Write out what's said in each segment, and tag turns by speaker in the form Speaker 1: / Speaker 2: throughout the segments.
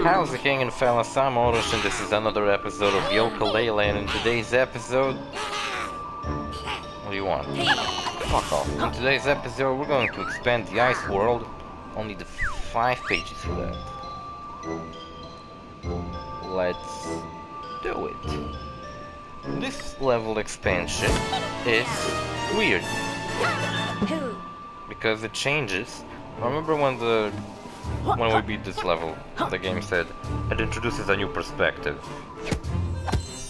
Speaker 1: How's it hanging, fellas? I'm OrosZ and this is another episode of Yooka-Laylee, and in today's episode... What do you want? Fuck off. In today's episode we're going to expand the ice world. Only the 5 pages for that. Let's do it. This level expansion is weird. Because it changes. Remember when we beat this level, the game said it introduces a new perspective.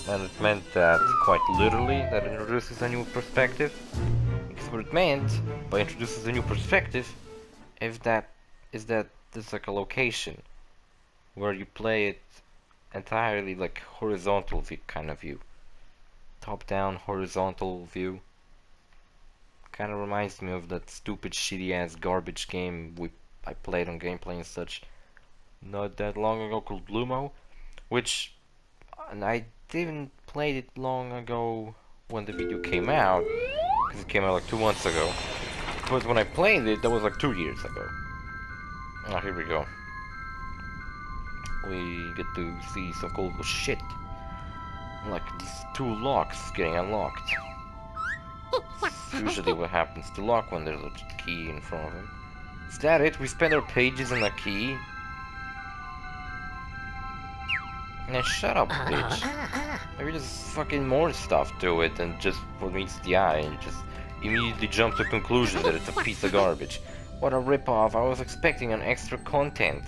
Speaker 1: And it meant that, quite literally, that it introduces a new perspective. Because what it meant by introduces a new perspective is that there's like a location where you play it entirely like horizontal kind of view. Top-down horizontal view. Kind of reminds me of that stupid shitty ass garbage game I played on Gameplay and such not that long ago called Lumo, and I didn't play it long ago when the video came out, because it came out like 2 months ago, but when I played it, that was like 2 years ago. Oh, here we go. We get to see some cool shit, like these 2 locks getting unlocked. It's usually what happens to lock when there's a key in front of him. Is that it? We spend our pages on a key? Now shut up, bitch. Maybe there's fucking more stuff to it than just what meets the eye and just immediately jump to the conclusion that it's a piece of garbage. What a rip-off. I was expecting an extra content.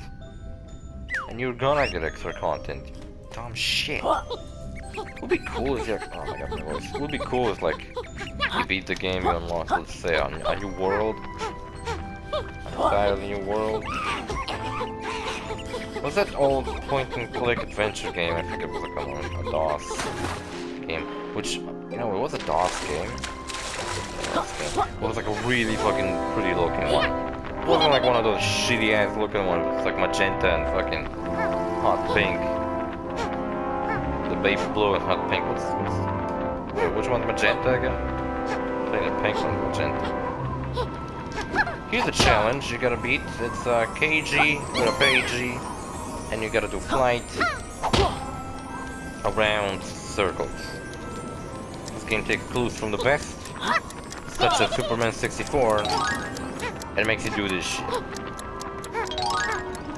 Speaker 1: And you're gonna get extra content. Dumb shit. Would be cool if you... Oh my god, my voice. Would be cool if, like, you beat the game, you unlock, let's say, a new world. An entirely new world. Was that old point-and-click adventure game? I think it was like a DOS game. Which, you know, it was a DOS game. It was like a really fucking pretty looking one. It wasn't like one of those shitty ass looking ones. It's like magenta and fucking hot pink. The baby blue and hot pink. Wait, which one's magenta again? I think the pink one's magenta. Here's a challenge you gotta beat. It's KG with a PG, and you gotta do flight around circles. This game takes clues from the best, such as Superman 64, and it makes you do this shit.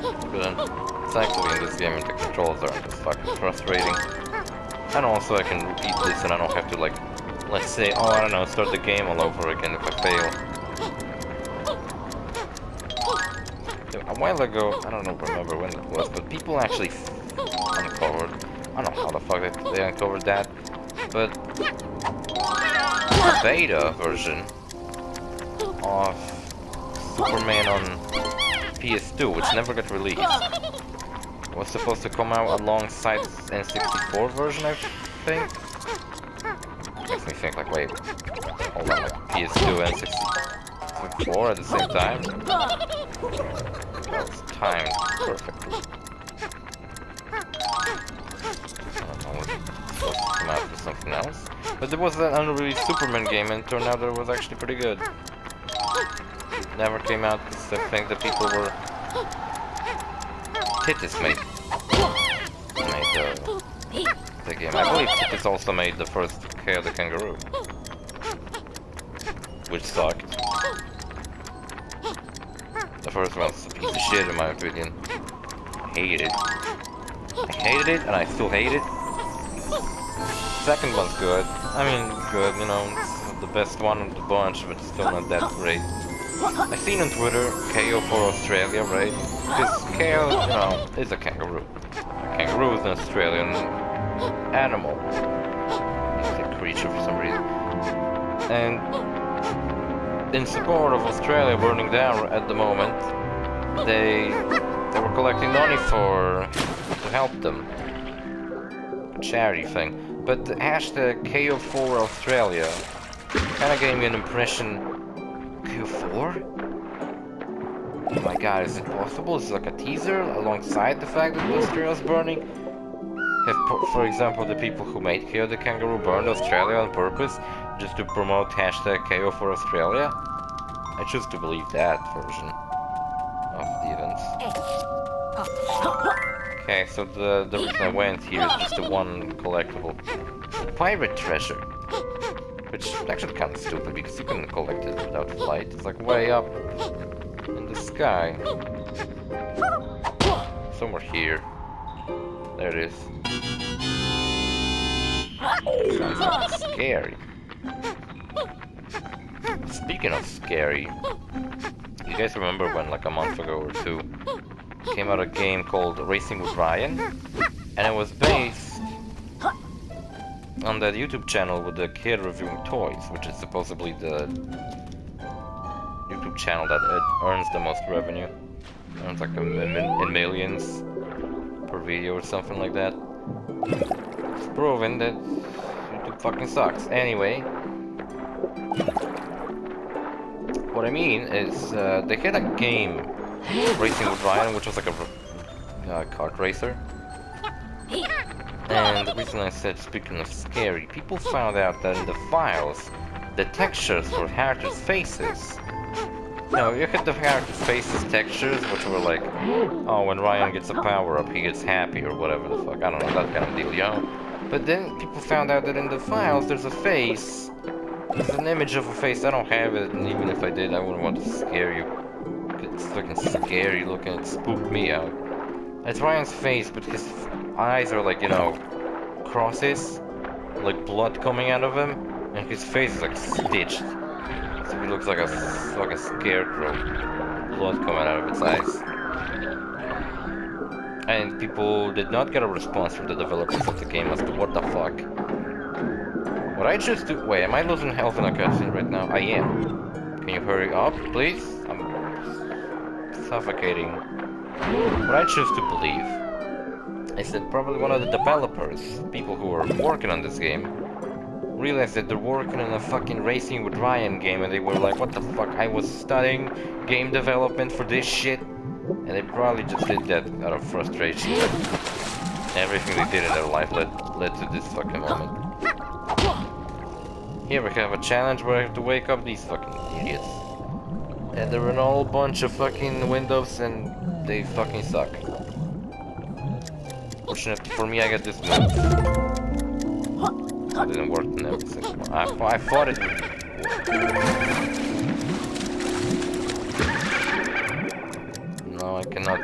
Speaker 1: But then, thankfully in this game the controls aren't as fucking frustrating. And also I can repeat this and I don't have to, like, let's say, oh I don't know, start the game all over again if I fail. A while ago, I don't remember when it was, but people actually uncovered, I don't know how the fuck they uncovered that, but a beta version of Superman on PS2, which never got released, was supposed to come out alongside the N64 version, I think. Makes me think like, wait, hold on, like PS2 and N64 at the same time? That was timed perfectly. I don't know, it was supposed to come out for something else. But there was an unreleased Superman game and it turned out that it was actually pretty good. It never came out because I think the people were... Titus made the game. I believe Titus also made the first Kale the Kangaroo. Which sucked. The first one's a piece of shit in my opinion. I hated it. I hated it and I still hate it. Second one's good. I mean, good, you know, it's the best one of the bunch, but still not that great. I seen on Twitter, KO for Australia, right? Because KO, you know, is a kangaroo. A kangaroo is an Australian animal. It's a creature for some reason. And in support of Australia burning down at the moment, they were collecting money to help them. A charity thing. But the hashtag KO4 Australia kind of gave me an impression. KO4? Oh my god, is it possible? Is it like a teaser alongside the fact that Australia's burning? Have, for example, the people who made KO the Kangaroo burned Australia on purpose just to promote hashtag KO4 Australia? I choose to believe that version of the events. Okay, so the reason I went here is just the one collectible. Pirate treasure. Which is actually kind of stupid because you can collect it without flight. It's like way up in the sky. Somewhere here. There it is. Sounds like scary. Speaking of scary, you guys remember when like a month ago or two came out a game called Racing with Ryan? And it was based on that YouTube channel with the kid reviewing toys, which is supposedly the YouTube channel that earns the most revenue. Earns like in millions per video or something like that. It's proven that YouTube fucking sucks. Anyway, what I mean is they had a game, Racing with Ryan, which was like a kart racer. And the reason I said, speaking of scary, people found out that in the files, the textures for characters' faces. You know, you had the characters' faces textures, which were like, oh, when Ryan gets a power-up, he gets happy, or whatever the fuck, I don't know, that kind of deal, you know? But then people found out that in the files, there's a face, there's an image of a face, I don't have it, and even if I did, I wouldn't want to scare you. It's fucking scary looking, it spooked me out. It's Ryan's face, but his eyes are like, you know, crosses, like blood coming out of him, and his face is like stitched. So he looks like a fucking scarecrow, blood coming out of its eyes. And people did not get a response from the developers of the game as to what the fuck. What I choose to... Wait, am I losing health in a cutscene right now? I am. Can you hurry up, please? I'm suffocating. What I choose to believe is that probably one of the developers, people who are working on this game, realized that they're working on a fucking Racing with Ryan game, and they were like, what the fuck, I was studying game development for this shit? And they probably just did that out of frustration. Everything they did in their life led to this fucking moment. Here we have a challenge where I have to wake up these fucking idiots. And they're in a whole bunch of fucking windows and they fucking suck. Fortunately for me, I got this move. It didn't work in every single one. I thought it would work. No, I cannot.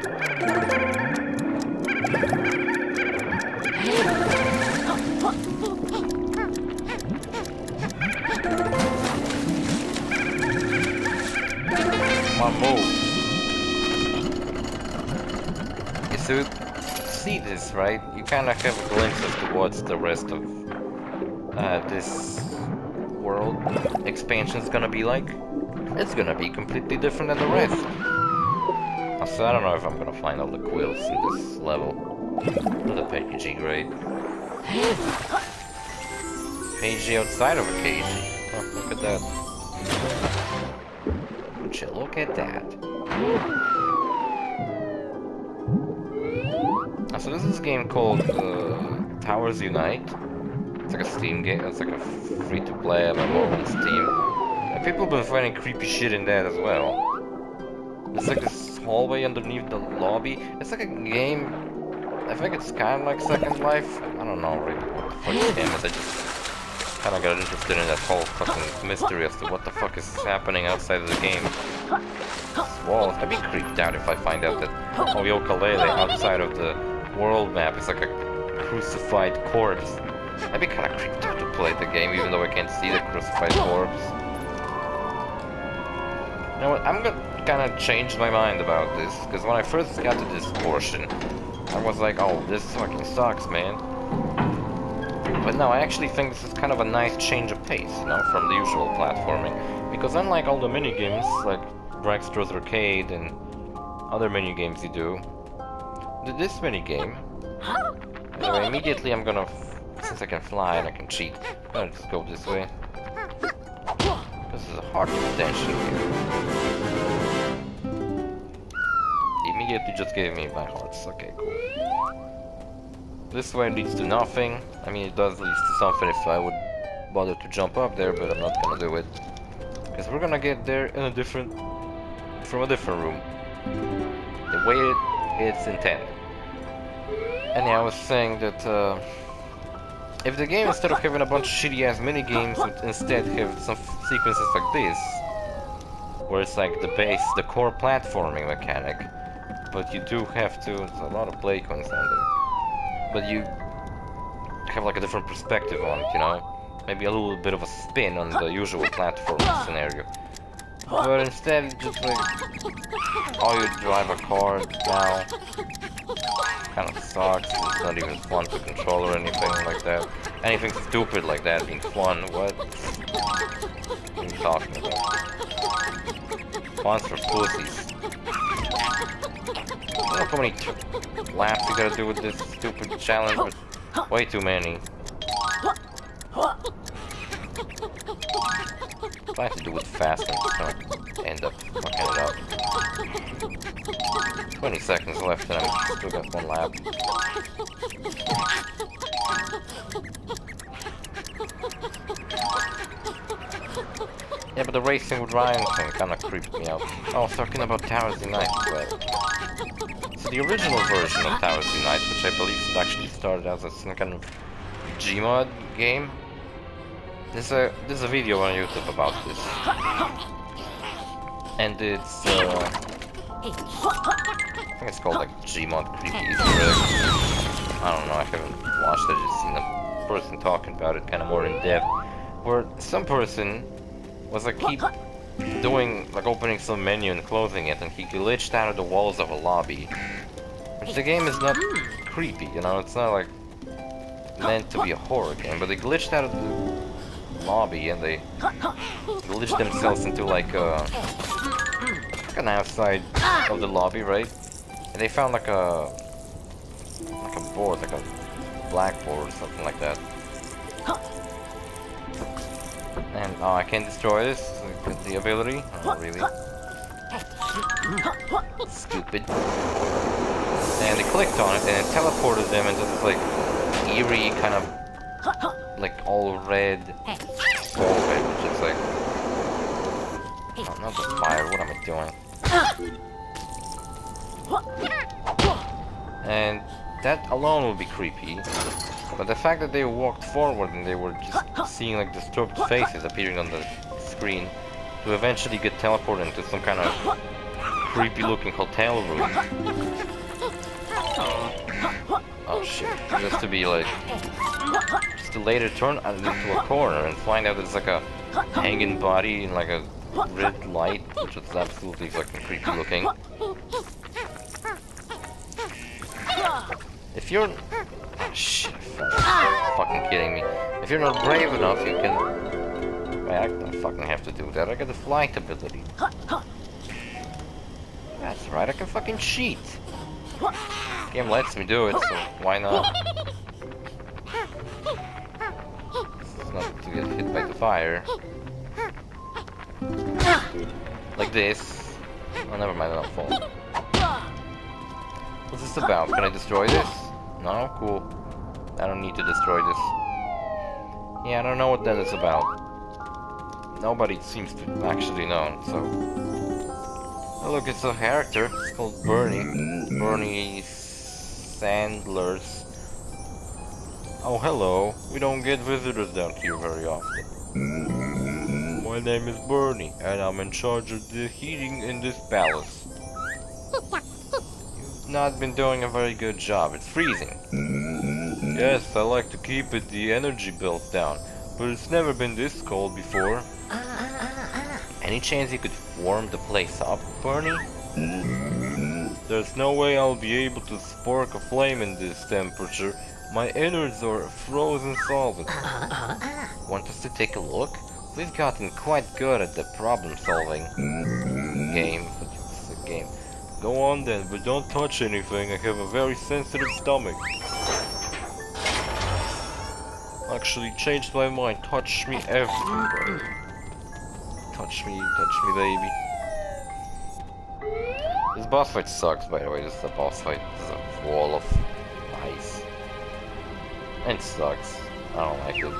Speaker 1: Come on, move. You see this, right? You kind of have a glimpse as to what's the rest of this world expansion's gonna be like. It's gonna be completely different than the rest. So I don't know if I'm gonna find all the quills in this level. Another PG grade. PG outside of a KG. Oh, look at that. Would you look at that? So this is a game called Towers Unite. It's like a Steam game. It's like a free-to-play MMO on Steam. And people have been finding creepy shit in that as well. It's like this hallway underneath the lobby. It's like a game. I think it's kind of like Second Life. I don't know really what the fuck the game is. I just kind of got interested in that whole fucking mystery as to what the fuck is happening outside of the game. Walls. I'd be creeped out if I find out that Yooka-Laylee outside of the world map is like a crucified corpse. I'd be kind of creeped out to play the game even though I can't see the crucified corpse. You know what? I'm gonna kind of change my mind about this, because when I first got to this portion, I was like, oh, this fucking sucks, man. But no, I actually think this is kind of a nice change of pace, you know, from the usual platforming. Because unlike all the minigames, like Dragster's Arcade and other minigames you do, this minigame, anyway, immediately I'm gonna, since I can fly and I can cheat, I'm gonna just go this way. This is a heart extension here. Immediately just gave me my hearts. Okay, cool. This way leads to nothing. I mean, it does lead to something if I would bother to jump up there, but I'm not gonna do it. Because we're gonna get there in from a different room. The way it's intended. And yeah, I was saying that if the game, instead of having a bunch of shitty ass mini games, would instead have some sequences like this, where it's like the base, the core platforming mechanic, but you do have to. There's a lot of play coins down there, but you have like a different perspective on it, you know? Maybe a little bit of a spin on the usual platforming scenario. But instead, just like, oh, you drive a car now. Kind of sucks. It's not even fun to control or anything like that. Anything stupid like that being fun. What are you talking about? Fun's for pussies. I don't know how many laps you gotta do with this stupid challenge, but way too many. If I have to do it fast, I'm just gonna end up fucking it up. 20 seconds left and I'm still got one lap. Yeah, but the racing with Ryan thing kinda creeped me out. Oh, talking about Towers Unite as well. So the original version of Towers Unite, which I believe actually started as some kind of Gmod game. There's a video on YouTube about this. And it's I think it's called like Gmod Creepy Easter Egg. I don't know, I haven't watched it, I've just seen a person talking about it kinda more in depth. Where some person was like keep doing like opening some menu and closing it, and he glitched out of the walls of a lobby. Which the game is not creepy, you know, it's not like meant to be a horror game, but they glitched out of the lobby and they glitched themselves into like an outside of the lobby, right? And they found like a board, like a blackboard or something like that. And oh, I can't destroy this. The ability? Oh, really? Stupid. And they clicked on it and it teleported them into this like eerie kind of like all red hallway, which is like, oh, not the fire. What am I doing? And that alone would be creepy. But the fact that they walked forward and they were just seeing like disturbed faces appearing on the screen to eventually get teleported into some kind of creepy looking hotel room. Oh shit, just to be like, just to later turn into a corner and find out there's like a hanging body in like a red light, which was absolutely fucking creepy looking. If you're... shit, fucking kidding me. If you're not brave enough, you can... Wait, I don't fucking have to do that. I got the flight ability. That's right, I can fucking cheat. Game lets me do it, so why not? It's not to get hit by the fire. Like this. Oh, never mind, I'll fall. What's this about? Can I destroy this? No? Cool. I don't need to destroy this. Yeah, I don't know what that is about. Nobody seems to actually know, so... Oh, look, it's a character. It's called Bernie. Bernie Sandler's. Oh, hello. We don't get visitors down here very often. My name is Bernie, and I'm in charge of the heating in this palace. You've not been doing a very good job. It's freezing. Yes, I like to keep the energy bills down, but it's never been this cold before. Any chance you could warm the place up, Bernie? There's no way I'll be able to spark a flame in this temperature. My innards are frozen solid. Want us to take a look? We've gotten quite good at the problem-solving game. It's a game. Go on then, but don't touch anything. I have a very sensitive stomach. Actually, changed my mind. Touch me everywhere. Touch me, baby. This boss fight sucks, by the way. This is a boss fight. This is a wall of ice. And it sucks. I don't like it.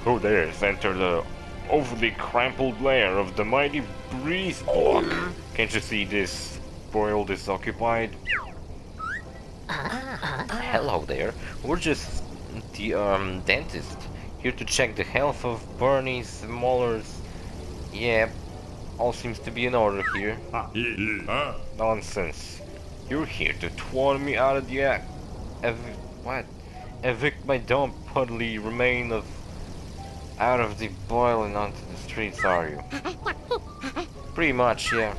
Speaker 1: Who dares enter the overly crumpled lair of the mighty breeze block? Can't you see this world is occupied? Hello there. We're just the dentist here to check the health of Bernie's molars. Yeah, all seems to be in order here. Nonsense. You're here to thwart me out of the what? Evict my dumb puddly remain of out of the boiling onto the streets, are you? Pretty much, yeah.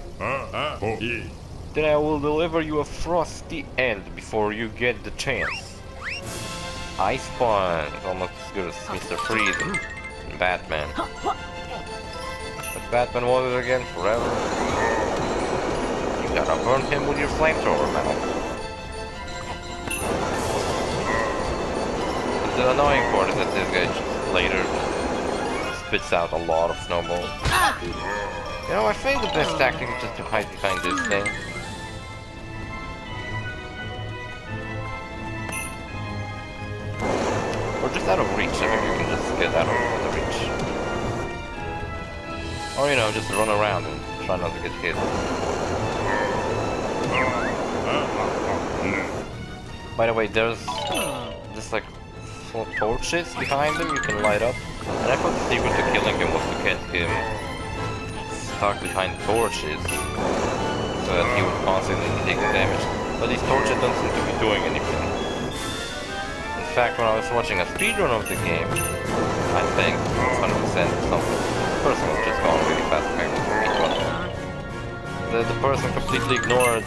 Speaker 1: Then I will deliver you a frosty end before you get the chance. Ice Sponge, almost as good as Mr. Freeze and Batman. But Batman was it again forever. You gotta burn him with your flamethrower now. But the annoying part is that this guy just later spits out a lot of snowballs. You know, I think the best tactic is just to hide behind this thing. Or just out of reach, I mean you can just get out of the reach. Or you know, just run around and try not to get hit. By the way, there's just like 4 torches behind him you can light up. And I thought the secret to killing him was to get him stuck behind the torches so that he would constantly take the damage. But these torches don't seem to be doing anything. In fact, when I was watching a speedrun of the game, I think 100% something, the person was just going really fast behind the speedrun. The person completely ignored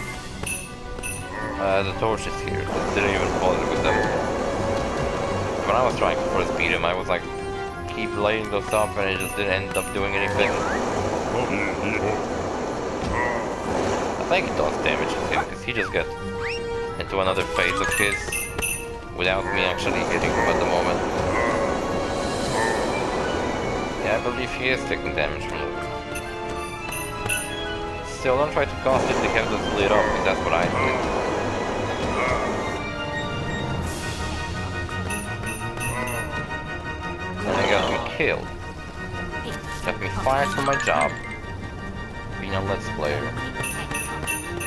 Speaker 1: the torches here, didn't even bother with them. When I was trying to first beat him, I was like, keep lighting those up and it just didn't end up doing anything. I think it does damage to him, because he just got into another phase of his without me actually hitting him at the moment. Yeah, I believe he is taking damage from it. Still, don't try to constantly have this lit up, because that's what I did. And I got me killed. Got me fired from my job. Being a Let's Player.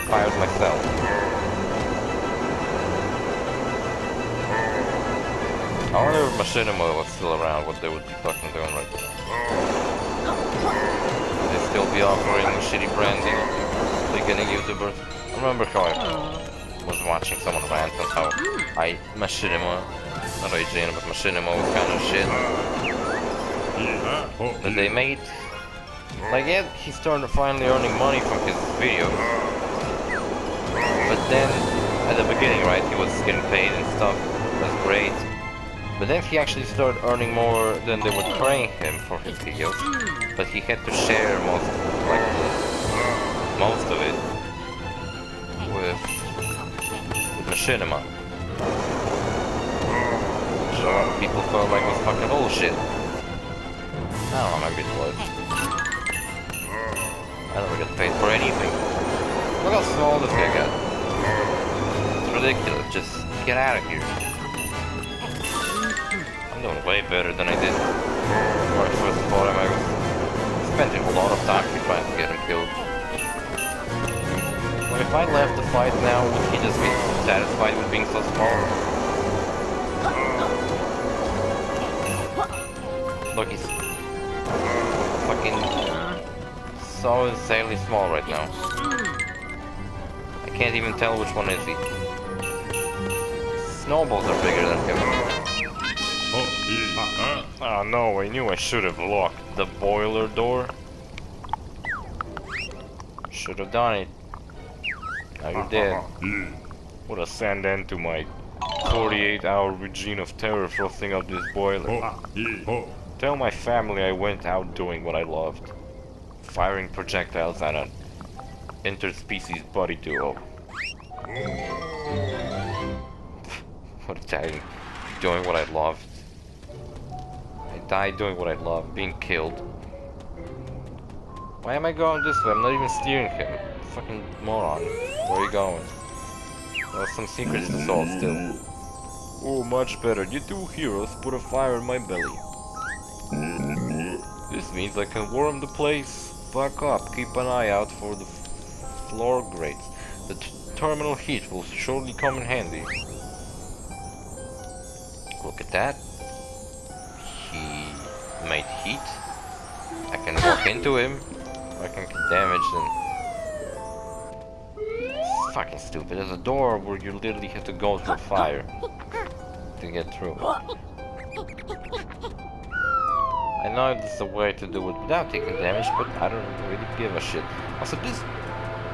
Speaker 1: Fired myself. I wonder if Machinima was still around, what they would be fucking doing right now. Would they still be offering shitty branding, beginning YouTubers? I remember how I was watching someone rant on how Machinima, not IGN, but Machinima was kind of shit. That they made. Like, yeah, he started finally earning money from his videos. But then, at the beginning, right, he was getting paid and stuff. That's great. But then he actually started earning more than they were paying him for his videos. But he had to share most of it with Machinima. So a lot of people felt like it was fucking bullshit. I don't know, maybe it was. I never got paid for anything. Look how small this guy got. It's ridiculous, just get out of here. I'm doing way better than I did when I first fought him. I was spending a lot of time trying to get him killed. But if I left the fight now, would he just be satisfied with being so small? Look, he's fucking so insanely small right now. I can't even tell which one is he. Snowballs are bigger than him. Oh no, I knew I should have locked the boiler door. Should have done it. Now you're dead. What a sand end to my 48-hour regime of terror frosting out this boiler. Tell my family I went out doing what I loved. Firing projectiles at an interspecies buddy duo. What a time. Doing what I loved. I died doing what I loved, being killed. Why am I going this way? I'm not even steering him. Fucking moron. Where are you going? There's some secrets to solve still. Oh, much better. You two heroes put a fire in my belly. This means I can warm the place back up. Keep an eye out for the floor grates. The terminal heat will surely come in handy. Look at that. He made heat. I can walk into him. I can get damaged and... It's fucking stupid. There's a door where you literally have to go through fire to get through. I know there's a way to do it without taking damage, but I don't really give a shit. Also,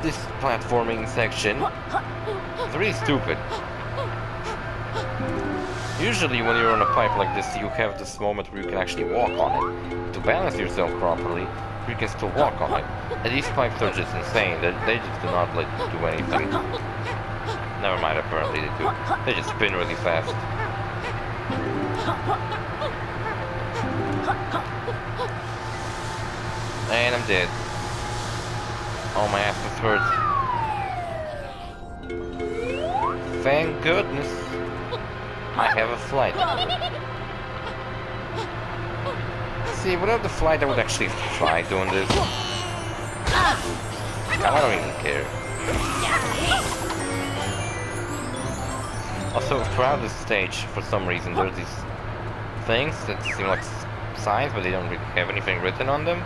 Speaker 1: this platforming section is really stupid. Usually when you're on a pipe like this, you have this moment where you can actually walk on it. To balance yourself properly, you can still walk on it. And these pipes are just insane. They just do not let you do anything. Never mind, apparently they do. They just spin really fast. And I'm dead. Oh, my ass was hurt. Thank goodness I have a flight. See, without the flight I would actually try doing this. I don't even care. Also, throughout this stage, for some reason, there's these things that seem like signs, but they don't really have anything written on them.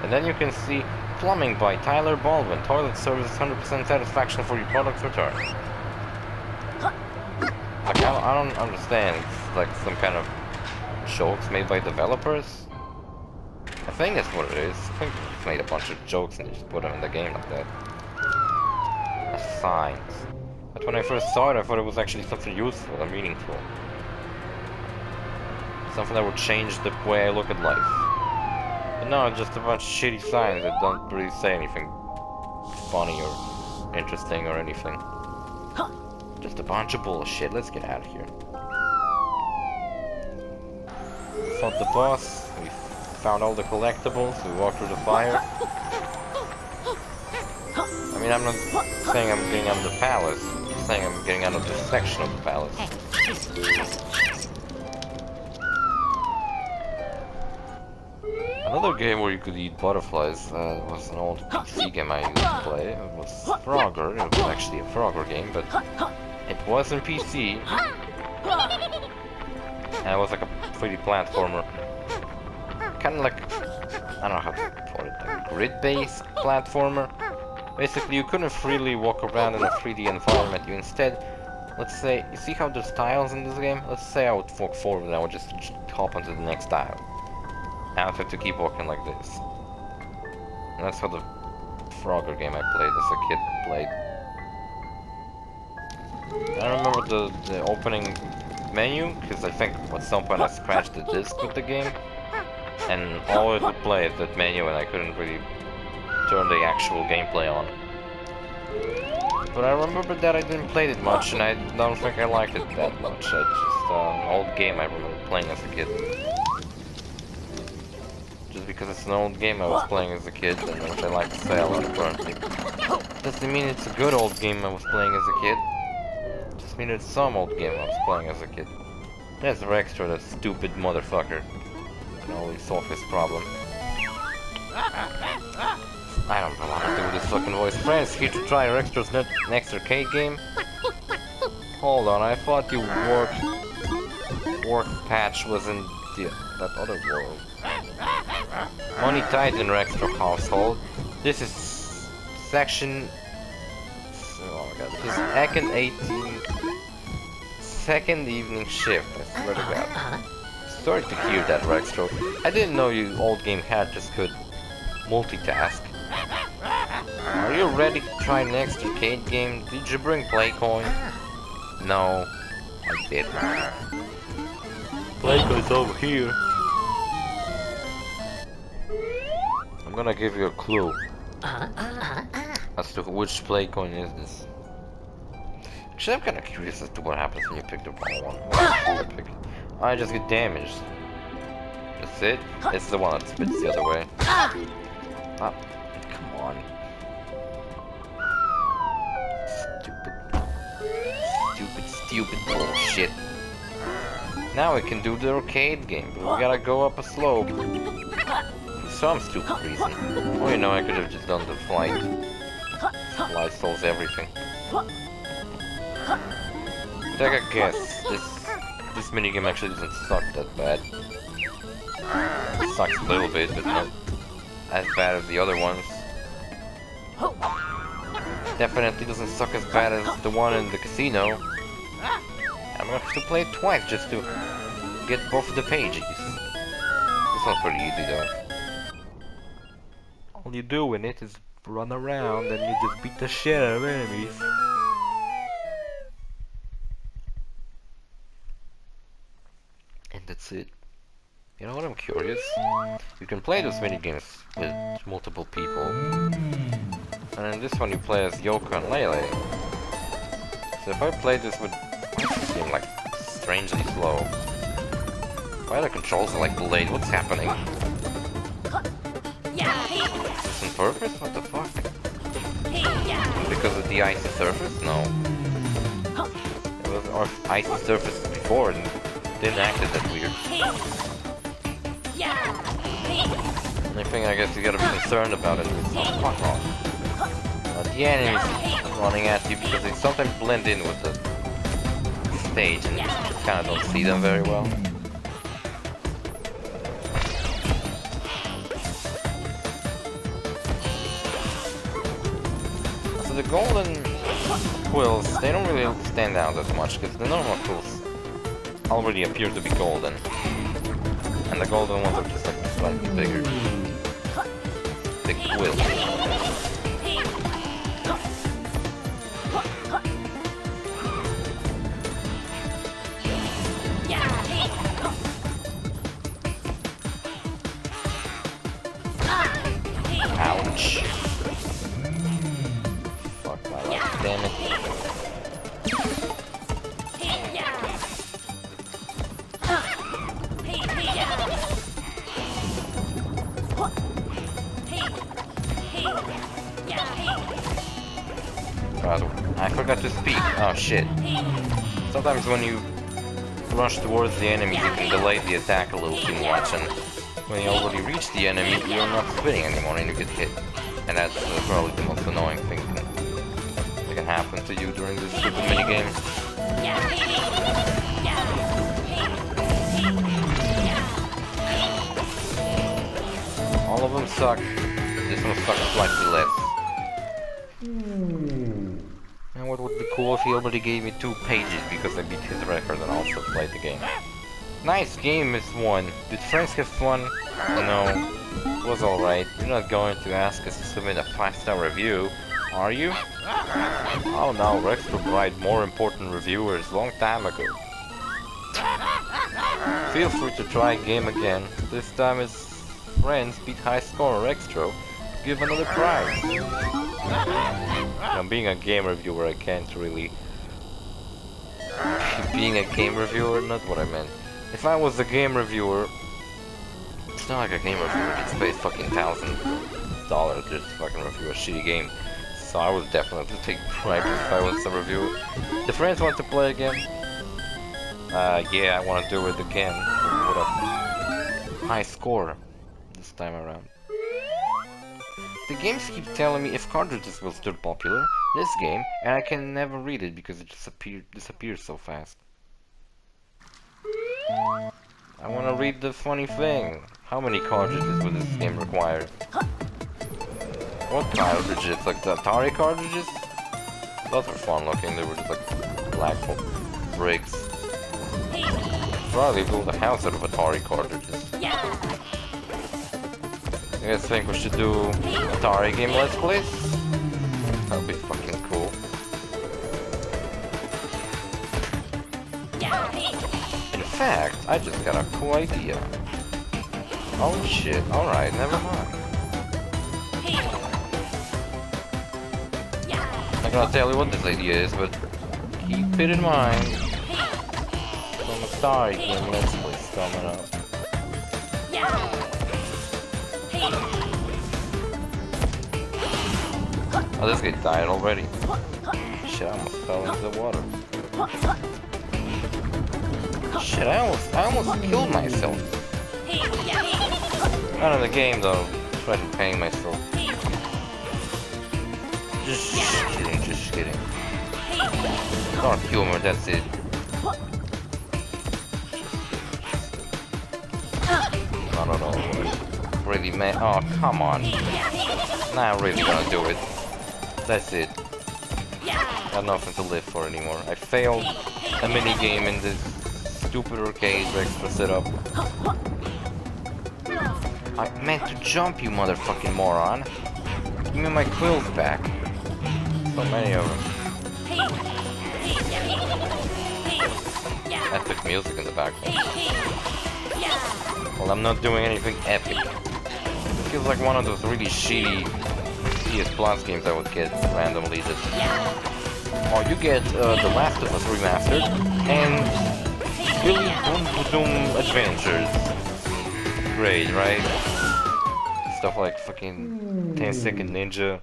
Speaker 1: And then you can see plumbing by Tyler Baldwin. Toilet service 100% satisfaction for your product's return. Like, I don't understand. It's like some kind of jokes made by developers. I think that's what it is. I think they just made a bunch of jokes and they just put them in the game like that. That's signs. But when I first saw it, I thought it was actually something useful and meaningful. Something that would change the way I look at life. But no, it's just a bunch of shitty signs that don't really say anything funny or interesting or anything. Just a bunch of bullshit. Let's get out of here. Fought the boss. We found all the collectibles. We walked through the fire. I mean, I'm not saying I'm getting out of the palace. I'm just saying I'm getting out of this section of the palace. Another game where you could eat butterflies was an old PC game I used to play. It was Frogger. It was actually a Frogger game, but it was in PC. And it was like a 3D platformer. Kind of like, I don't know how to put it, like a grid-based platformer. Basically, you couldn't freely walk around in a 3D environment. You instead, let's say, you see how there's tiles in this game? Let's say I would walk forward and I would just hop onto the next tile. I would have to keep walking like this. And that's how the Frogger game I played as a kid played. I remember the opening menu, because I think at some point I scratched the disc with the game. And all it would play is that menu and I couldn't really turn the actual gameplay on. But I remember that I didn't play it much and I don't think I liked it that much. It's just an old game I remember playing as a kid. Just because it's an old game I was playing as a kid, and which I like to say a lot apparently. Doesn't mean it's a good old game I was playing as a kid. Just mean it's some old game I was playing as a kid. There's Rextra, that stupid motherfucker. Can always solve his problem. I don't know what to do with this fucking voice. Friends, here to try Rextra's next arcade game. Hold on, I thought you work patch was in that other world. Money tight in Rextra household. This is section... Oh my god, this is second 18... Second evening shift, I swear to god. Sorry to hear that, Rextra. I didn't know you old game hackers could multitask. Are you ready to try next arcade game? Did you bring play coin? No, I didn't. Play coin's over here. I'm gonna give you a clue as to which play coin is this. Actually, I'm kinda curious as to what happens when you pick the wrong one. I just get damaged. That's it? It's the one that spits the other way. Ah, come on. Stupid bullshit. Now we can do the arcade game, but we gotta go up a slope. For some stupid reason. Oh, you know, I could have just done the flight. life solves everything. But I guess this minigame actually doesn't suck that bad. It sucks a little bit, but not as bad as the other ones. Definitely doesn't suck as bad as the one in the casino. I'm gonna have to play it twice just to get both the pages. This one's pretty easy though. All you do in it is run around and you just beat the shit out of enemies. And that's it. You know what, I'm curious. You can play those minigames with multiple people. And in this one you play as Yooka-Laylee. So if I play this with... Why is this game like strangely slow? Why are the controls like delayed? What's happening? Is this on purpose? What the fuck? Because of the icy surface? No. It was our icy surface before and didn't act that weird. Only thing I guess you gotta be concerned about it is fuck off. The enemies running at you because they sometimes blend in with the stage and you kinda don't see them very well. So the golden quills, they don't really stand out that much because the normal quills already appear to be golden. And the golden ones are just like slightly bigger. Big quills. Ouch. Fuck my life, damn it. God, I forgot to speak. Oh shit. Sometimes when you rush towards the enemy, you can delay the attack a little too much, and when you already reach the enemy, you're not spinning anymore and you get hit. And that's probably the most annoying thing that can happen to you during this stupid minigame. All of them suck. This one sucks slightly less. And what would be cool if he already gave me 2 pages because I beat his record and also played the game. Nice game, Miss One. Did friends have fun? No. It was alright. You're not going to ask us to submit a 5-star review, are you? Oh no, Rex provided more important reviewers long time ago. Feel free to try game again. This time it's friends beat high score extra. Give another prize. Now, being a game reviewer, I can't really... Being a game reviewer, not what I meant. If I was a game reviewer... It's not like a game reviewer gets paid fucking $1,000 just to fucking review a shitty game. So I would definitely take pride if I was a reviewer. The friends want to play again? Yeah, I want to do it again. What a high score this time around. The games keep telling me if cartridges will still popular, this game, and I can never read it because it disappears so fast. I want to read the funny thing. How many cartridges would this game require? What cartridges? Like the Atari cartridges? Those were fun looking, they were just like black bricks. Probably build a house out of Atari cartridges. You guys think we should do Atari game let's plays? That would be fucking cool. In fact, I just got a cool idea. Oh shit, alright, never mind. I'm not gonna tell you what this idea is, but keep it in mind. Some Atari game let's plays coming up. Oh, this guy died already. Shit, I almost fell into the water. Shit, I almost killed myself. Not in the game though. I tried paying myself. Just kidding. Dark humor, that's it. No. Really, man. Oh, come on. Now I'm really gonna do it. That's it. Got nothing to live for anymore. I failed a mini game in this stupid arcade extra setup. I meant to jump, you motherfucking moron. Give me my quills back. So many of them. Epic music in the background. Well, I'm not doing anything epic. It feels like one of those really shitty PS Plus games I would get randomly. Oh, you get The Last of Us Remastered and Billy Boom Adventures. Great, right? Stuff like fucking 10-Second Ninja.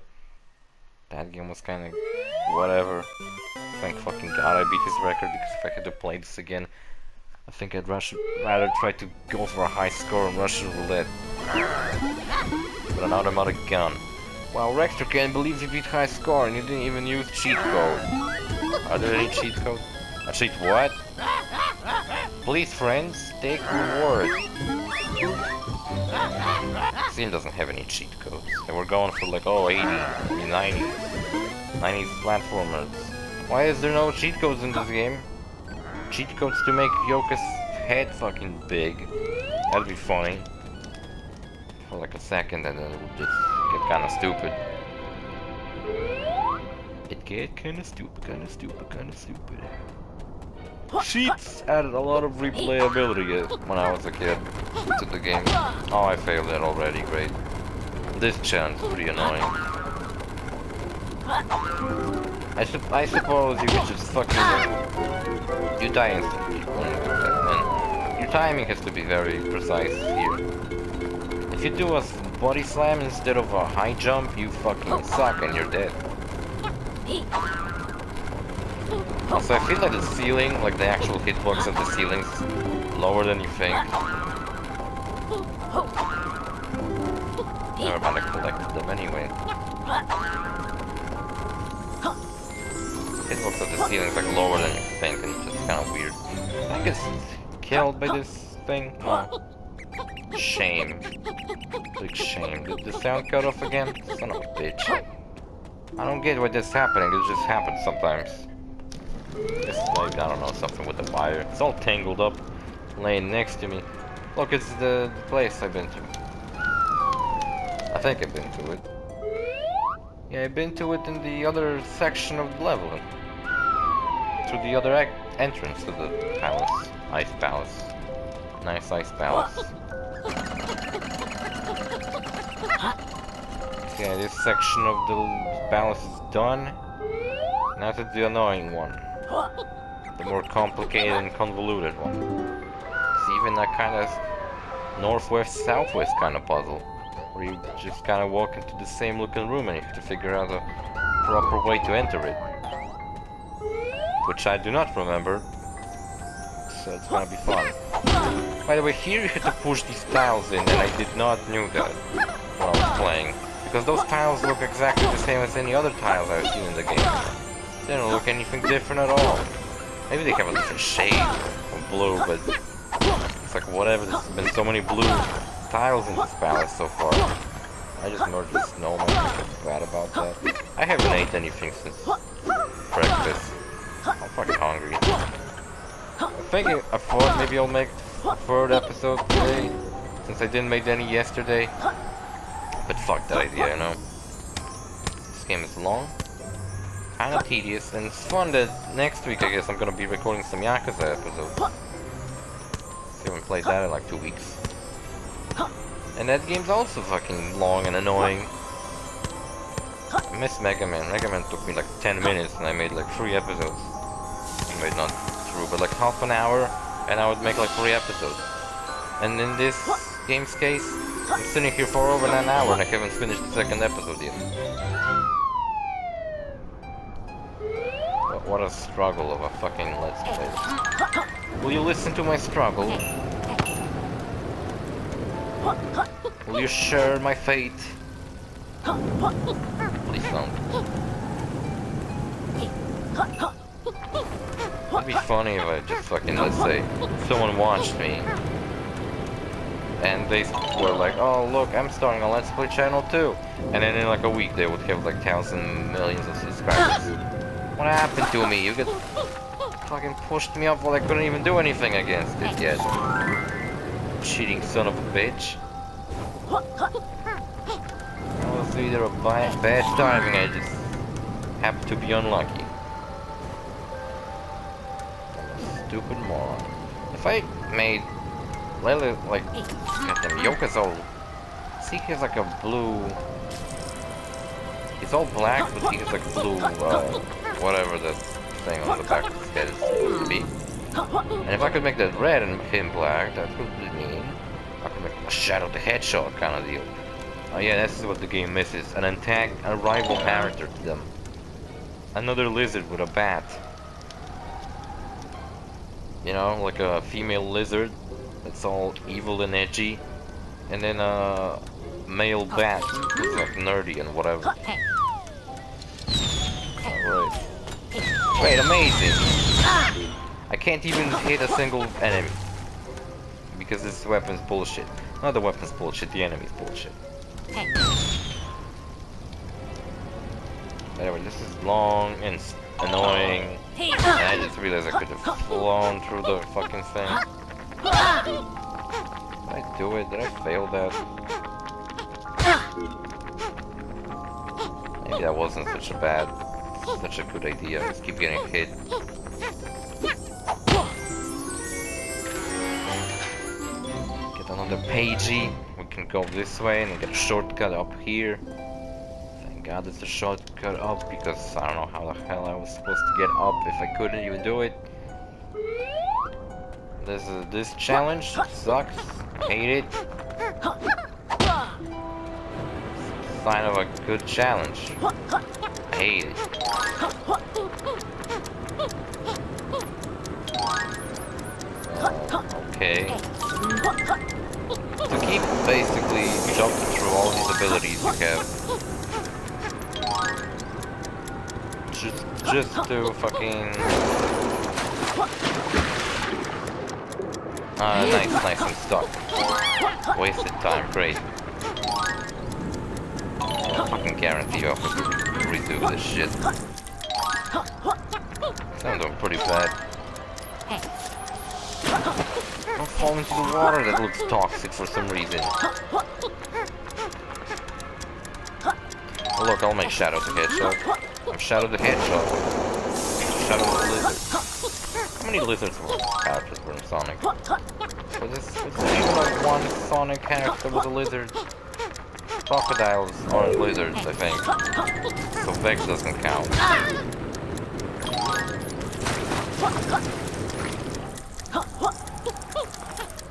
Speaker 1: That game was kinda whatever. Thank fucking god I beat his record, because if I had to play this again, I think I'd rather try to go for a high score on Russian roulette. With an automatic gun. Wow, Rector can't believe you beat high score and you didn't even use cheat code. Are there any cheat codes? A cheat what? Please friends, take reward. Steam doesn't have any cheat codes. They were going for like, oh, 80, 90s. 90s platformers. Why is there no cheat codes in this game? Cheat codes to make Yooka's head fucking big. That'd be funny. For like a second and then it would just get kinda stupid. It get kinda stupid. Cheats added a lot of replayability when I was a kid to the game. Oh, I failed that already, great. This challenge is pretty annoying. I suppose you could just fucking... you die instantly. And your timing has to be very precise here. If you do a body slam instead of a high jump, you fucking suck and you're dead. Also, I feel like the ceiling, like the actual hitbox of the ceiling, is lower than you think. Never mind, I collected them anyway. Hitbox of the ceiling is like lower than you think, and it's just kind of weird. I get killed by this thing? No. Shame. Big shame. Did the sound cut off again? Son of a bitch. I don't get why this is happening, it just happens sometimes. It's like, I don't know, something with the wire. It's all tangled up, laying next to me. Look, it's the place I've been to. I think I've been to it. Yeah, I've been to it in the other section of the level. Through the other entrance to the palace. Ice palace. Nice ice palace. Okay, this section of the palace is done. Now to the annoying one. The more complicated and convoluted one. It's even that kind of northwest-southwest kind of puzzle. Where you just kind of walk into the same looking room and you have to figure out a proper way to enter it. Which I do not remember. So it's gonna be fun. By the way, here you have to push these tiles in, and I did not knew that when I was playing. Because those tiles look exactly the same as any other tiles I've seen in the game. They don't look anything different at all. Maybe they have a different shade of blue, but it's like whatever, there's been so many blue tiles in this palace so far. I just murdered a snowman, I feel bad about that. I haven't ate anything since breakfast. I'm fucking hungry. I thought maybe I'll make a third episode today, since I didn't make any yesterday. But fuck that idea, you know. This game is long, kinda tedious, and it's fun that next week I guess I'm gonna be recording some YAKUZA episodes. I haven't played that in like 2 weeks. And that game's also fucking long and annoying. I miss Mega Man. Mega Man took me like 10 minutes and I made like 3 episodes. Maybe not true, but like half an hour and I would make like 3 episodes. And in this game's case, I'm sitting here for over an hour and I haven't finished the 2nd episode yet. What a struggle of a fucking Let's Play. Will you listen to my struggle? Will you share my fate? Please don't. It'd be funny if I just fucking, let's say, someone watched me and they were like, oh look, I'm starting a Let's Play channel too. And then in like a week they would have like thousands, millions of subscribers. What happened to me? You get fucking pushed me off while I couldn't even do anything against it yet. Cheating son of a bitch. That was either a bad timing, I just happened to be unlucky. I'm a stupid moron. If I made Laylee, like, goddamn, Yooka's all... See, he has like a blue... He's all black, but he has like blue, whatever that thing on the back of his head is supposed to be. And if I could make that red and him black, that would mean I could make a Shadow the Hedgehog kind of deal. Oh yeah, this is what the game misses. A rival character to them. Another lizard with a bat. You know, like a female lizard that's all evil and edgy. And then a male bat who's like nerdy and whatever. Alright. Wait, amazing! I can't even hit a single enemy. Because this weapon's bullshit. Not the weapon's bullshit, the enemy's bullshit. Anyway, this is long and annoying. And I just realized I could have flown through the fucking thing. Did I do it? Did I fail that? Maybe that wasn't such a good idea. I just keep getting hit. Get another pagey. We can go this way and get a shortcut up here. Thank God it's a shortcut up because I don't know how the hell I was supposed to get up if I couldn't even do it. This challenge sucks. Hate it. Sign of a good challenge. I hate it. Okay. To keep basically jumping through all these abilities you have. Just to fucking... nice, I'm stuck. Wasted time, great. I fucking guarantee you I'll have to redo this shit. I'm doing pretty bad. Don't fall into the water that looks toxic for some reason. Oh, look, I'll make Shadow the Hedgehog. I'm Shadow the Hedgehog. Shadow the Lizard. How many lizards were characters were in Sonic? Was this even like one Sonic character with a lizard? Crocodiles aren't lizards, I think. So Vex doesn't count. I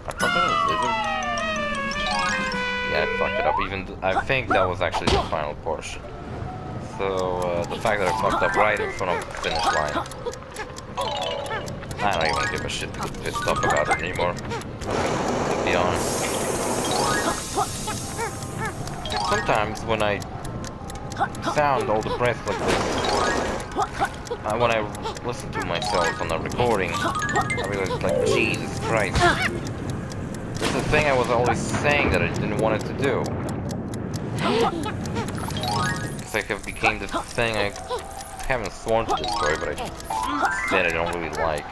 Speaker 1: fucked up a lizard? Yeah, I fucked it up. I think that was actually the final portion. So, the fact that I fucked up right in front of the finish line. I don't even give a shit to get pissed off about it anymore. To be honest. Sometimes when I sound all depressed like this, when I listen to myself on a recording, I realize like, Jesus Christ. This is the thing I was always saying that I didn't want it to do. It's like it became the thing I haven't sworn to destroy, but I said I don't really like.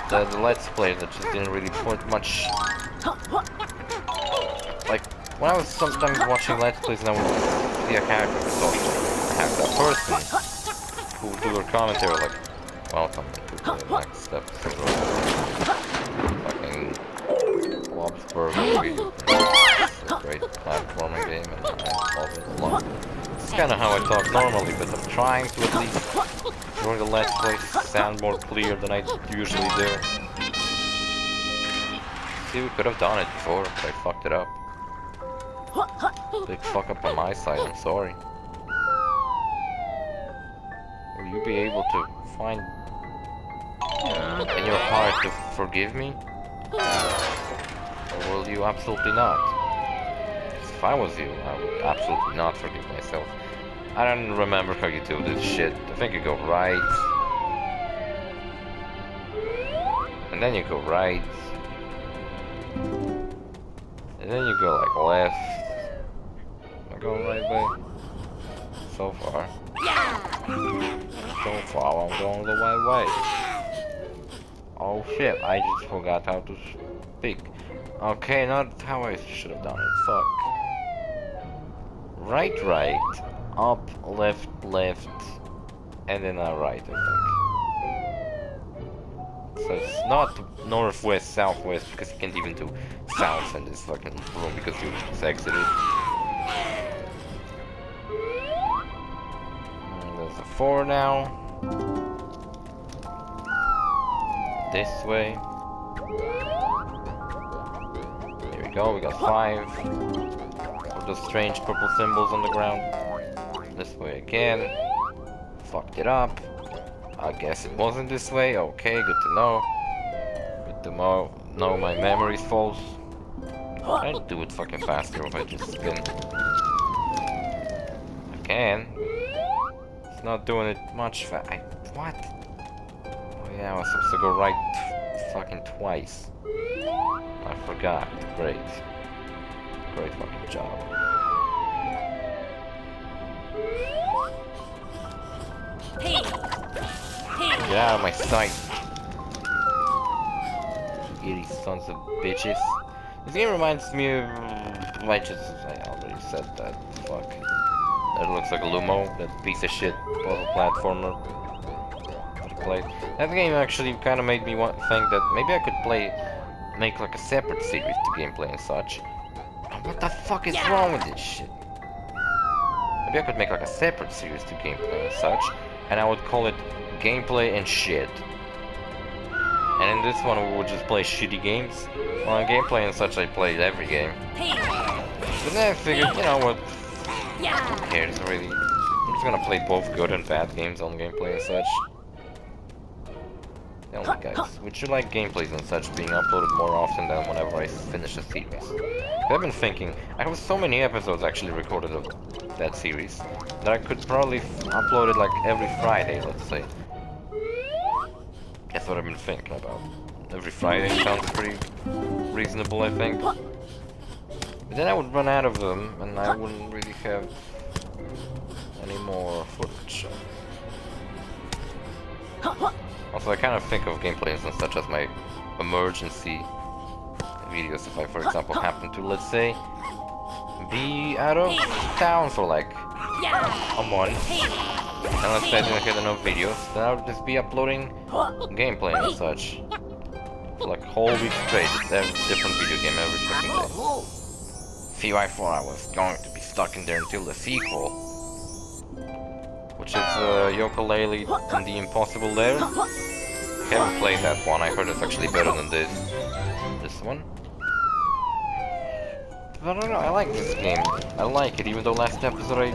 Speaker 1: The Let's Play that just didn't really put much... Like, when I was sometimes watching Let's Plays and I would see a character who's also have that person who would do their commentary like, welcome to the next episode of fucking Lobsburg. It's a great platforming game and I love it a lot. It's kinda how I talk normally, but I'm trying to at least during the Let's Play sound more clear than I usually do. See, we could have done it before, but I fucked it up. Big fuck up on my side, I'm sorry. Will you be able to find in your heart to forgive me? Or will you absolutely not? If I was you, I would absolutely not forgive myself. I don't remember how you do this shit. I think you go right. And then you go right. And then you go like left. Am I going right way? So far. So far, I'm going the right way. Oh shit, I just forgot how to speak. Okay, not how I should have done it. Fuck. Right, right. Up, left, left. And then right, I think. So it's not northwest, southwest, because you can't even do south in this fucking room because you just exited. There's a 4 now. This way. Here we go, we got 5. With those strange purple symbols on the ground. This way again. Fucked it up. I guess it wasn't this way. Okay, good to know. Good to know my memory's false. I'd do it fucking faster if I just spin. I can. It's not doing it much what? Oh yeah, I was supposed to go right fucking twice. I forgot. Great. Great fucking job. Get out of my sight. Giddy sons of bitches. This game reminds me of... I already said that. Fuck. That looks like a Lumo, that piece of shit puzzle platformer. That game actually kind of made me think that maybe I could make like a separate series to gameplay and such. What the fuck is wrong with this shit? Maybe I could make like a separate series to gameplay and such, and I would call it Gameplay and Shit. And in this one we would just play shitty games. Well, in gameplay and such I played every game. But then I figured, you know what, who cares really? I'm just gonna play both good and bad games on gameplay and such. Tell me guys, would you like gameplays and such being uploaded more often than whenever I finish a series? I've been thinking, I have so many episodes actually recorded of that series, that I could probably upload it like every Friday, let's say. That's what I've been thinking about. Every Friday sounds pretty reasonable, I think. But then I would run out of them, and I wouldn't really have any more footage. Also, I kind of think of gameplays and such as my emergency videos. If I, for example, happen to, let's say, be out of town for like a month, and let's say I didn't get enough videos, then I would just be uploading gameplay and such for like whole week straight. Just every different video game every fucking day. See, I thought I was going to be stuck in there until the sequel, which is Yooka-Laylee and the Impossible Lair. I haven't played that one. I heard it's actually better than this one. But I don't know, I like this game. I like it, even though last episode I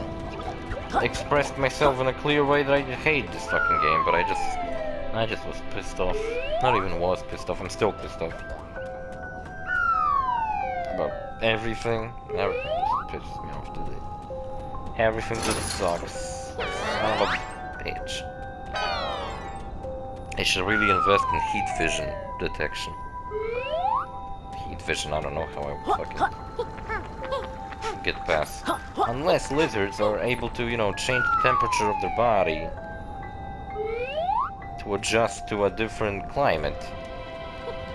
Speaker 1: expressed myself in a clear way that I hate this fucking game, but I just was pissed off. Not even was pissed off, I'm still pissed off. About everything. Everything just pisses me off today. Everything just sucks. Son of a bitch. I should really invest in heat vision detection. Heat vision, I don't know how I would fucking get past. Unless lizards are able to, you know, change the temperature of their body to adjust to a different climate.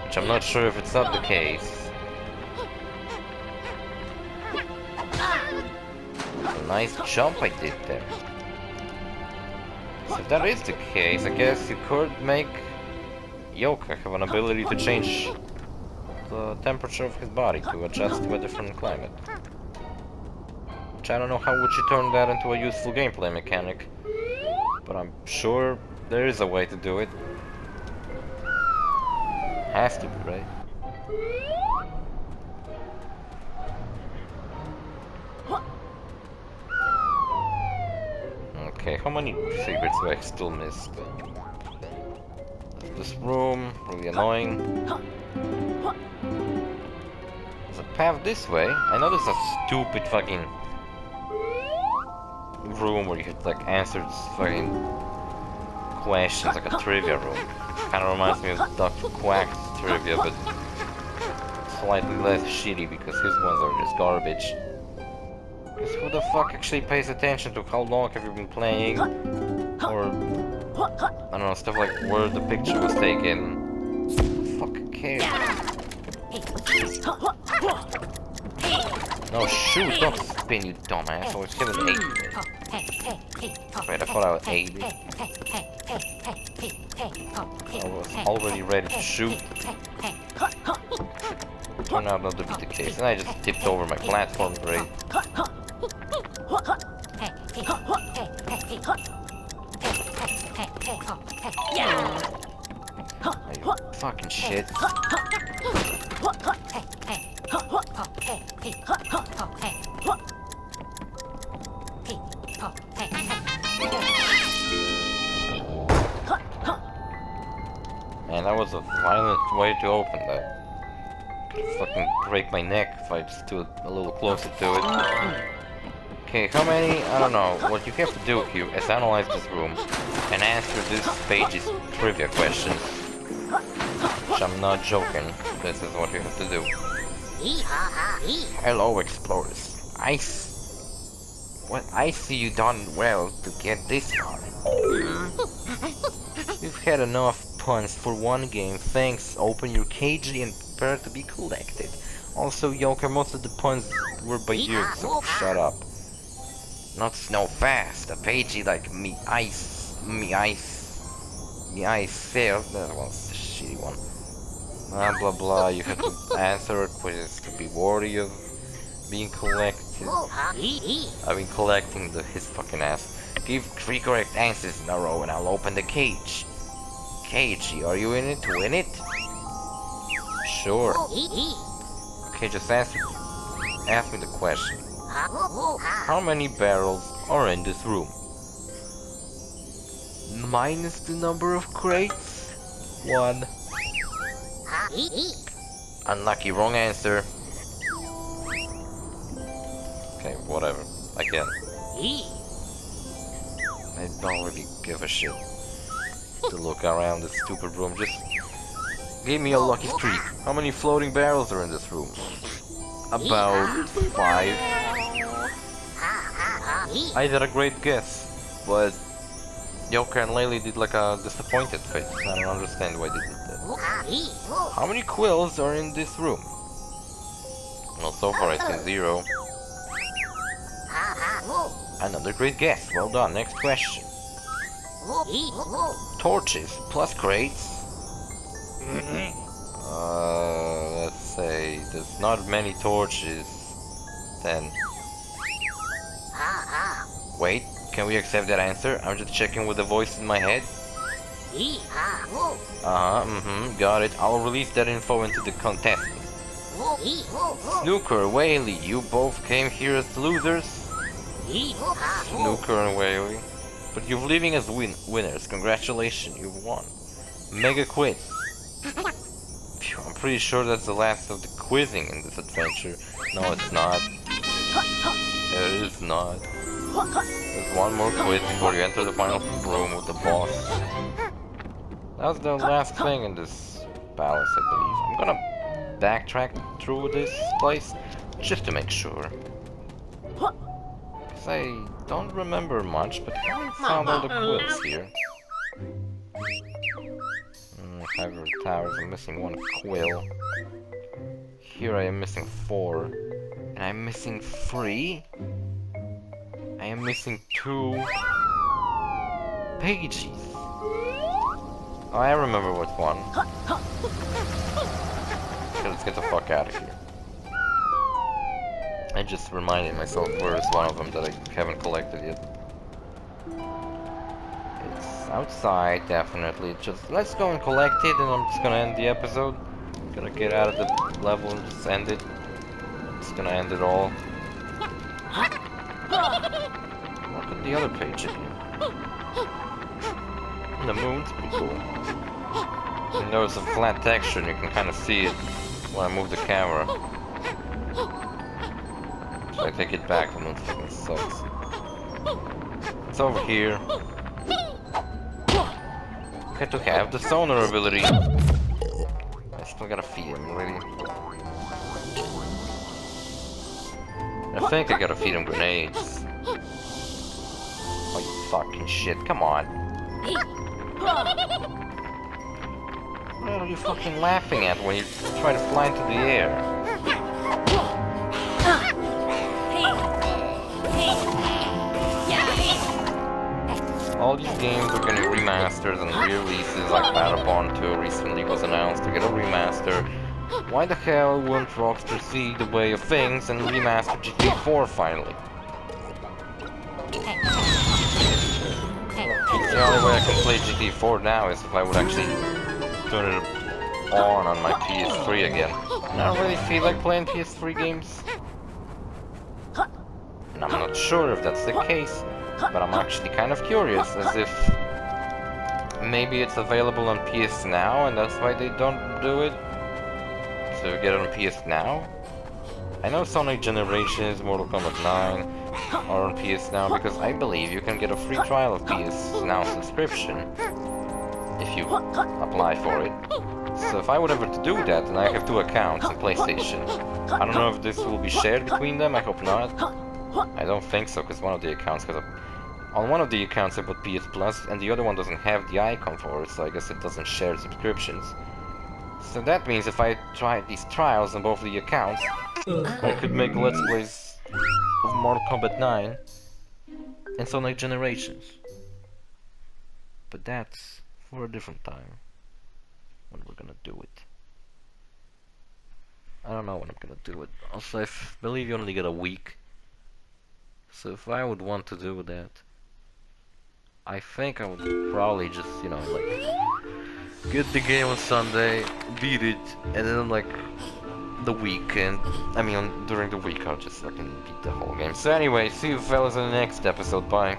Speaker 1: Which I'm not sure if it's not the case. A nice jump I did there. So if that is the case, I guess you could make Yooka have an ability to change the temperature of his body to adjust to a different climate. Which I don't know how would you turn that into a useful gameplay mechanic, but I'm sure there is a way to do it. Has to be, right? Okay, how many secrets do I still miss? This room, really annoying. There's a path this way. I know there's a stupid fucking room where you could like answer this fucking questions, like a trivia room. Kind of reminds me of Dr. Quack's trivia, but slightly less shitty because his ones are just garbage. Because who the fuck actually pays attention to how long have you been playing? Or, I don't know, stuff like where the picture was taken. Fuck cares? No, shoot, don't spin, you dumbass. I was given 8. Wait, I thought I was 80. I was already ready to shoot. Turned out not to be the case, and I just tipped over my platform grade. You fucking shit. Man, that was a violent way to open that. Could fucking break my neck if I just stood a little closer to it. Okay, how many? I don't know. What you have to do here is analyze this room and answer this page's trivia questions. Which I'm not joking. This is what you have to do. Hello, explorers. I see you done well to get this far. You've had enough puns for one game. Thanks. Open your KG and prepare to be collected. Also, Yoka, most of the puns were by you, so shut up. Not snow fast. A pagey like me ice sail. That was the shitty one. Blah blah blah. You have to answer a quiz to be worthy of being collected. I've been collecting his fucking ass. Give 3 correct answers in a row and I'll open the cage. Cagey, are you in it to win it? Sure. Okay, just ask me the question. How many barrels are in this room? Minus the number of crates? 1. Unlucky, wrong answer. Okay, whatever. Again. I don't really give a shit to look around this stupid room. Just give me a lucky streak. How many floating barrels are in this room? About 5. I did a great guess, but Yooka-Laylee did like a disappointed face. I don't understand why they did that. How many quills are in this room? Well, so far I see 0. Another great guess. Well done. Next question. Torches plus crates. Let's say there's not many torches. Then. Wait, can we accept that answer? I'm just checking with the voice in my head. Got it. I'll release that info into the contestants. Snooker, Whaley, you both came here as losers? Snooker and Whaley. But you're leaving as winners. Congratulations, you've won. Mega quiz. Phew, I'm pretty sure that's the last of the quizzing in this adventure. No, it's not. It is not. There's one more quiz before you enter the final room with the boss. That's the last thing in this palace, I believe. I'm gonna backtrack through this place just to make sure. Cause I don't remember much, but I found all the quills here. Five towers, I'm missing 1 quill. Here I am missing 4. And I'm missing 3. I am missing 2 pages. Oh, I remember what's 1. Okay, let's get the fuck out of here. I just reminded myself where is one of them that I haven't collected yet. It's outside, definitely. Just let's go and collect it, and I'm just gonna end the episode. Gonna get out of the level and just end it. Just gonna end it all. Look at the other page in here. And the moon's pretty cool. And there's a flat texture, and you can kind of see it when I move the camera. So I take it back, the moon fucking sucks. It's over here. to have the sonar ability. I still gotta feed him, really. I think I gotta feed him grenades. Oh, you fucking shit, come on. What are you fucking laughing at when you try to fly into the air? All these games are getting remasters and re-releases, like Battlebond 2 recently was announced to get a remaster. Why the hell wouldn't Rockstar see the way of things and remaster GTA 4 finally? The only way I can play GTA 4 now is if I would actually turn it on my PS3 again. And I don't really feel like playing PS3 games. And I'm not sure if that's the case, but I'm actually kind of curious, as if maybe it's available on PS Now and that's why they don't do it. So get it on PS Now? I know Sonic Generations, Mortal Kombat 9 are on PS Now because I believe you can get a free trial of PS Now subscription if you apply for it. So if I were ever to do that, and I have 2 accounts on PlayStation, I don't know if this will be shared between them, I hope not. I don't think so, because one of the accounts on one of the accounts I put PS Plus, and the other one doesn't have the icon for it, so I guess it doesn't share subscriptions. So that means if I try these trials on both of the accounts, I could make Let's Plays of Mortal Kombat 9 and Sonic Generations. But that's for a different time, when we're gonna do it. I don't know when I'm gonna do it. Also, I believe you only get a week. So if I would want to do that, I think I would probably just, you know, like, get the game on Sunday, beat it, and then like the weekend, during the week I'll just fucking beat the whole game. So anyway, see you fellas in the next episode, bye.